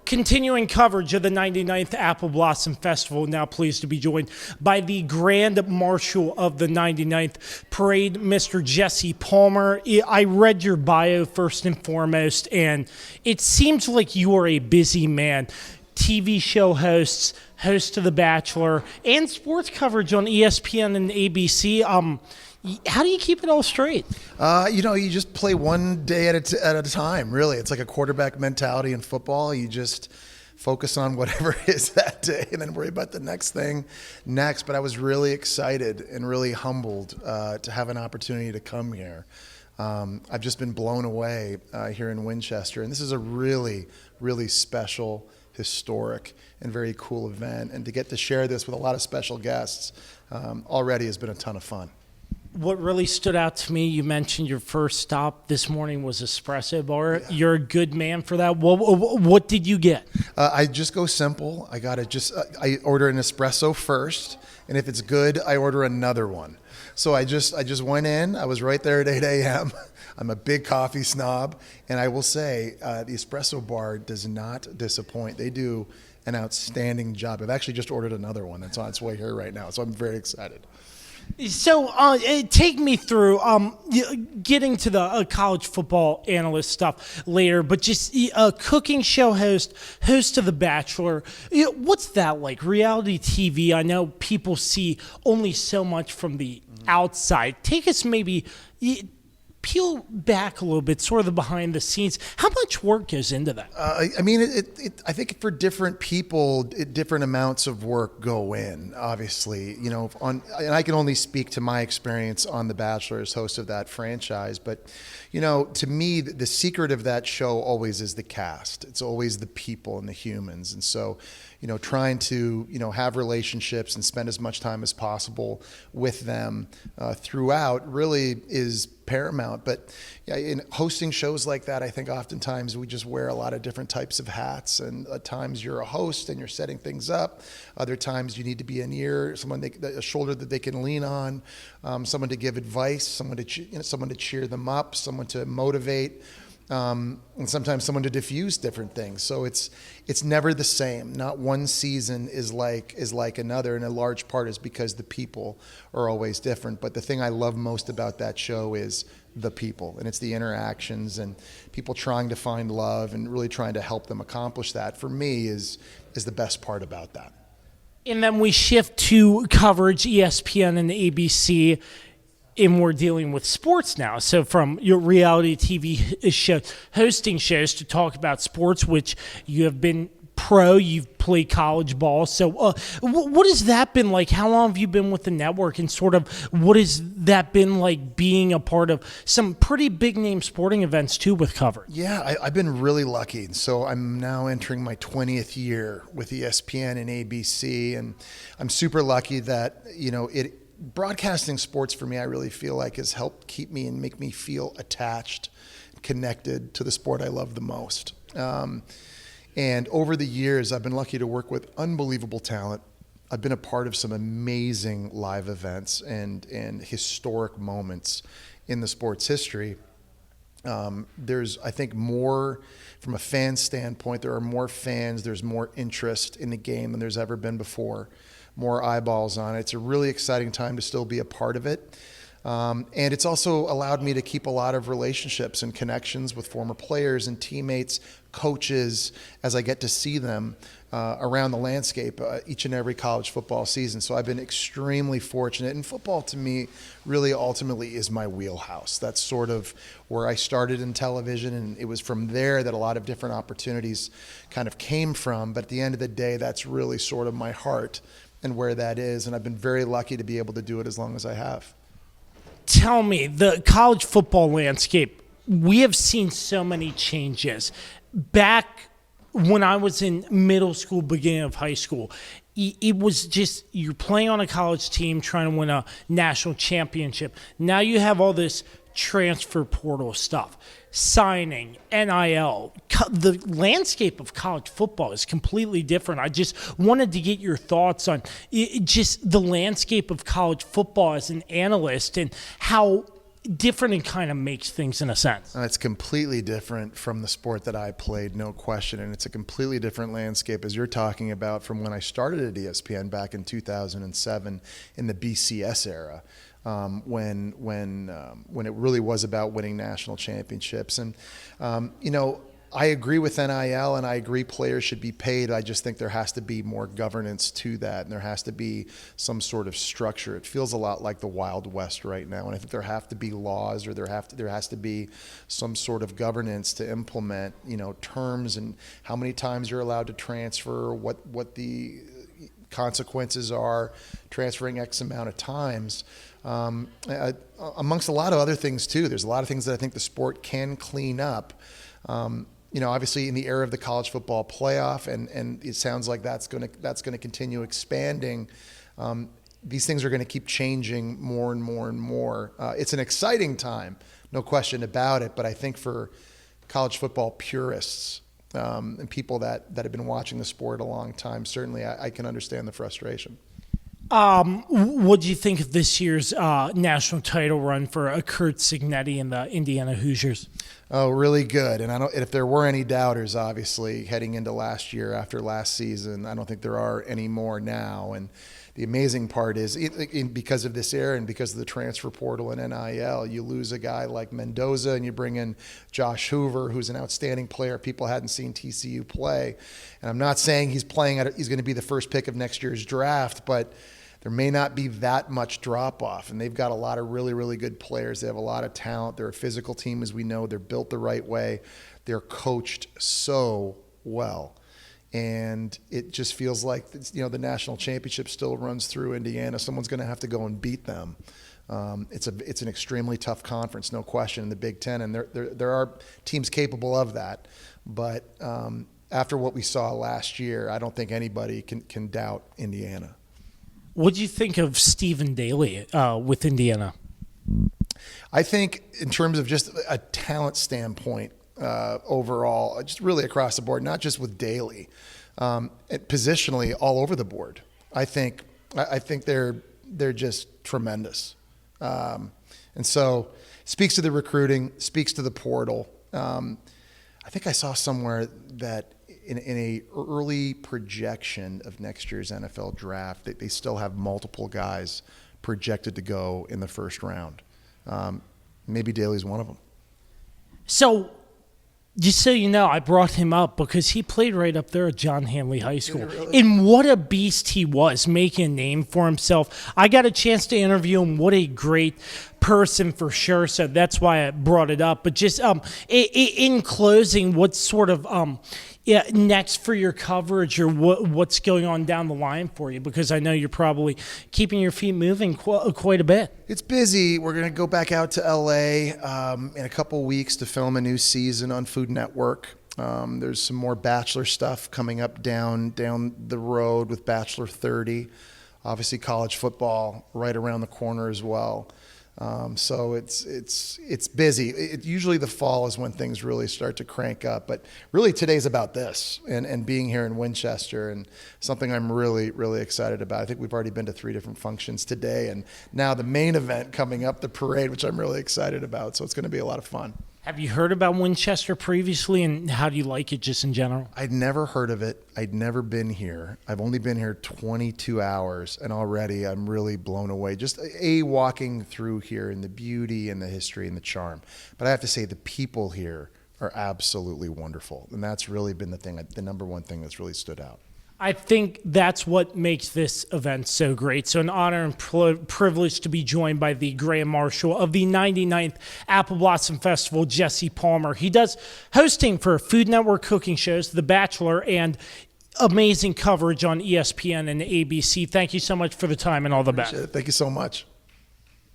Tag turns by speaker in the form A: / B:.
A: Continuing coverage of the 99th Apple Blossom Festival, now pleased to be joined by the Grand Marshal of the 99th Parade, Mr. Jesse Palmer. I read your bio first and foremost, and it seems like you are a busy man. TV show hosts, host of The Bachelor, and sports coverage on ESPN and ABC. How do you keep it all straight?
B: You just play one day at a time, really. It's like a quarterback mentality in football. You just focus on whatever it is that day and then worry about the next thing next. But I was really excited and really humbled to have an opportunity to come here. I've just been blown away here in Winchester. And this is a really, really special, historic, and very cool event. And to get to share this with a lot of special guests already has been a ton of fun.
A: What really stood out to me, you mentioned your first stop this morning was Espresso Bar. Yeah. You're a good man for that. What did you get? I
B: just go simple. I order an espresso first, and if it's good, I order another one. So I just went in. I was right there at 8 a.m. I'm a big coffee snob, and I will say the Espresso Bar does not disappoint. They do an outstanding job. I've actually just ordered another one that's on its way here right now, so I'm very excited.
A: So take me through getting to the college football analyst stuff later, but just a cooking show host of The Bachelor. What's that like? Reality TV, I know people see only so much from the outside. Take us maybe peel back a little bit, sort of the behind the scenes. How much work goes into that?
B: I think for different people, different amounts of work go in, obviously. And I can only speak to my experience on The Bachelor as host of that franchise. But, to me, the secret of that show always is the cast. It's always the people and the humans. And so, trying to, have relationships and spend as much time as possible with them throughout really is paramount. But in hosting shows like that, I think oftentimes we just wear a lot of different types of hats, and at times you're a host and you're setting things up. Other times you need to be an ear, a shoulder that they can lean on, someone to give advice, someone to cheer them up, someone to motivate, and sometimes someone to diffuse different things. So it's never the same. Not one season is like another, and a large part is because the people are always different. But the thing I love most about that show is the people, and it's the interactions and people trying to find love and really trying to help them accomplish that. For me, is the best part about that.
A: And then we shift to coverage, ESPN and ABC. And we're dealing with sports now. So from your reality TV show, hosting shows to talk about sports, which you have been you've played college ball. So what has that been like? How long have you been with the network? And sort of what has that been like being a part of some pretty big name sporting events too with coverage?
B: Yeah, I've been really lucky. So I'm now entering my 20th year with ESPN and ABC. And I'm super lucky that, broadcasting sports for me, I really feel like has helped keep me and make me feel attached, connected to the sport I love the most. And over the years, I've been lucky to work with unbelievable talent. I've been a part of some amazing live events and historic moments in the sports history. There's, I think, more from a fan standpoint. There are more fans. There's more interest in the game than there's ever been before. More eyeballs on it. It's a really exciting time to still be a part of it. And it's also allowed me to keep a lot of relationships and connections with former players and teammates, coaches, as I get to see them around the landscape each and every college football season. So I've been extremely fortunate. And football, to me, really ultimately is my wheelhouse. That's sort of where I started in television, and it was from there that a lot of different opportunities kind of came from. But at the end of the day, that's really sort of my heart and where that is. And I've been very lucky to be able to do it as long as I have.
A: Tell me, the college football landscape, we have seen so many changes. Back when I was in middle school, beginning of high school, it was just you're playing on a college team trying to win a national championship. Now you have all this transfer portal stuff, signing, NIL. The landscape of college football is completely different. I just wanted to get your thoughts on just the landscape of college football as an analyst and how different and kind of makes things in a sense.
B: It's completely different from the sport that I played, no question. And it's a completely different landscape, as you're talking about, from when I started at ESPN back in 2007 in the BCS era. When it really was about winning national championships. And, I agree with NIL, and I agree players should be paid. I just think there has to be more governance to that, and there has to be some sort of structure. It feels a lot like the Wild West right now, and I think there have to be laws, or there has to be some sort of governance to implement, terms and how many times you're allowed to transfer, what the consequences are, transferring X amount of times. Amongst a lot of other things too. There's a lot of things that I think the sport can clean up. Obviously in the era of the college football playoff, and it sounds like that's going to continue expanding. These things are going to keep changing more and more and more. It's an exciting time, no question about it. But I think for college football purists and people that have been watching the sport a long time, certainly I can understand the frustration.
A: What do you think of this year's national title run for Kurt Signetti and the Indiana Hoosiers?
B: Oh, really good. And if there were any doubters, obviously, heading into last year after last season, I don't think there are any more now. And the amazing part is, because of this era and because of the transfer portal and NIL, you lose a guy like Mendoza and you bring in Josh Hoover, who's an outstanding player. People hadn't seen TCU play. And I'm not saying he's going to be the first pick of next year's draft, but there may not be that much drop-off, and they've got a lot of really, really good players. They have a lot of talent. They're a physical team, as we know. They're built the right way. They're coached so well, and it just feels like the national championship still runs through Indiana. Someone's going to have to go and beat them. It's an extremely tough conference, no question, in the Big Ten, and there are teams capable of that. But after what we saw last year, I don't think anybody can doubt Indiana.
A: What do you think of Stephen Daly with Indiana?
B: I think in terms of just a talent standpoint overall, just really across the board, not just with Daly, positionally all over the board. I think they're just tremendous, and so speaks to the recruiting, speaks to the portal. I think I saw somewhere that in a early projection of next year's NFL draft, they still have multiple guys projected to go in the first round. Maybe Daly's one of them.
A: So, just so you know, I brought him up because he played right up there at John Hanley High School. Really? And what a beast he was, making a name for himself. I got a chance to interview him. What a great person for sure. So that's why I brought it up. But just in closing, what sort of next for your coverage, or what's going on down the line for you? Because I know you're probably keeping your feet moving quite a bit.
B: It's busy. We're going to go back out to LA in a couple weeks to film a new season on Food Network. There's some more Bachelor stuff coming up down the road with Bachelor 30. Obviously, college football right around the corner as well. So it's busy. Usually the fall is when things really start to crank up, but really today's about this and being here in Winchester, and something I'm really, really excited about. I think we've already been to 3 different functions today, and now the main event coming up, the parade, which I'm really excited about. So it's going to be a lot of fun.
A: Have you heard about Winchester previously, and how do you like it just in general?
B: I'd never heard of it. I'd never been here. I've only been here 22 hours, and already I'm really blown away. Just walking through here and the beauty and the history and the charm. But I have to say the people here are absolutely wonderful, and that's really been the number one thing that's really stood out.
A: I think that's what makes this event so great. So an honor and privilege to be joined by the Grand Marshal of the 99th Apple Blossom Festival, Jesse Palmer. He does hosting for Food Network cooking shows, The Bachelor, and amazing coverage on ESPN and ABC. Thank you so much for the time, and all the best.
B: Thank you so much.